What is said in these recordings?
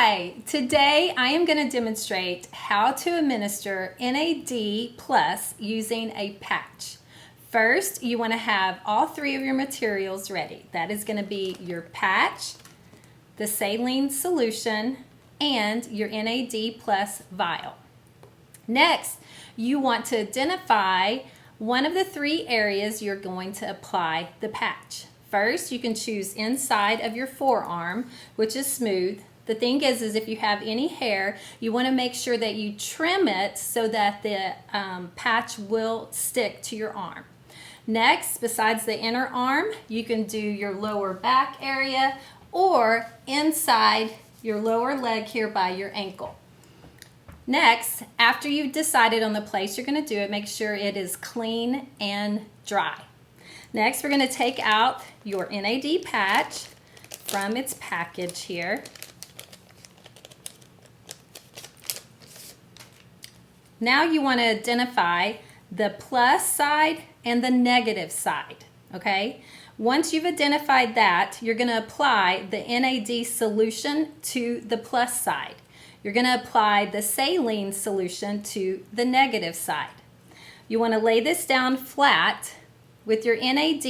Hi, today I am going to demonstrate how to administer NAD Plus using a patch. First, you want to have all three of your materials ready. That is going to be your patch, the saline solution, and your NAD Plus vial. Next, you want to identify one of the three areas you're going to apply the patch. First, you can choose inside of your forearm, which is smooth. The thing is if you have any hair, you want to make sure that you trim it so that the patch will stick to your arm. Next, besides the inner arm, you can do your lower back area or inside your lower leg here by your ankle. Next, after you've decided on the place you're going to do it, make sure it is clean and dry. Next, we're going to take out your NAD patch from its package here. Now you want to identify the plus side and the negative side, okay? Once you've identified that, you're going to apply the NAD solution to the plus side. You're going to apply the saline solution to the negative side. You want to lay this down flat. With your NAD,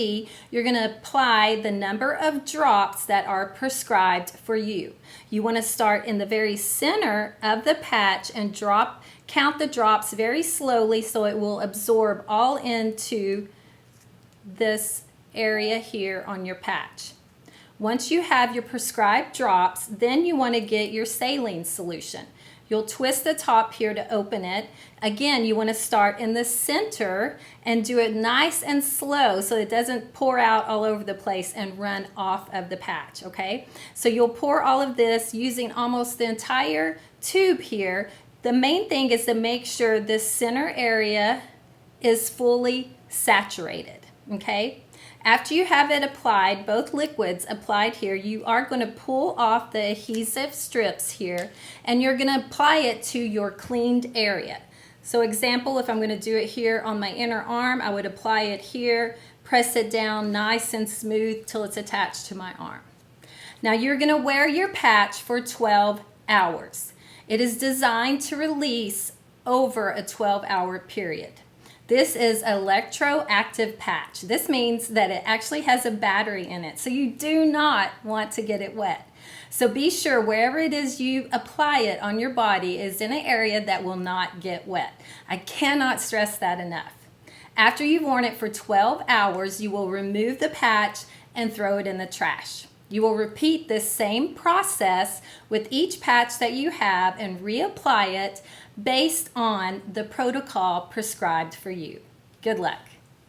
you're going to apply the number of drops that are prescribed for you. You want to start in the very center of the patch and count the drops very slowly so it will absorb all into this area here on your patch. Once you have your prescribed drops, then you want to get your saline solution. You'll twist the top here to open it. Again, you want to start in the center and do it nice and slow so it doesn't pour out all over the place and run off of the patch, okay? So you'll pour all of this using almost the entire tube here. The main thing is to make sure this center area is fully saturated, okay? After you have it applied, both liquids applied here, you are going to pull off the adhesive strips here and you're going to apply it to your cleaned area. So example, if I'm going to do it here on my inner arm, I would apply it here, press it down nice and smooth till it's attached to my arm. Now you're going to wear your patch for 12 hours. It is designed to release over a 12-hour period. This is an electroactive patch. This means that it actually has a battery in it, so you do not want to get it wet. So be sure wherever it is you apply it on your body is in an area that will not get wet. I cannot stress that enough. After you've worn it for 12 hours, you will remove the patch and throw it in the trash. You will repeat this same process with each patch that you have and reapply it based on the protocol prescribed for you. Good luck.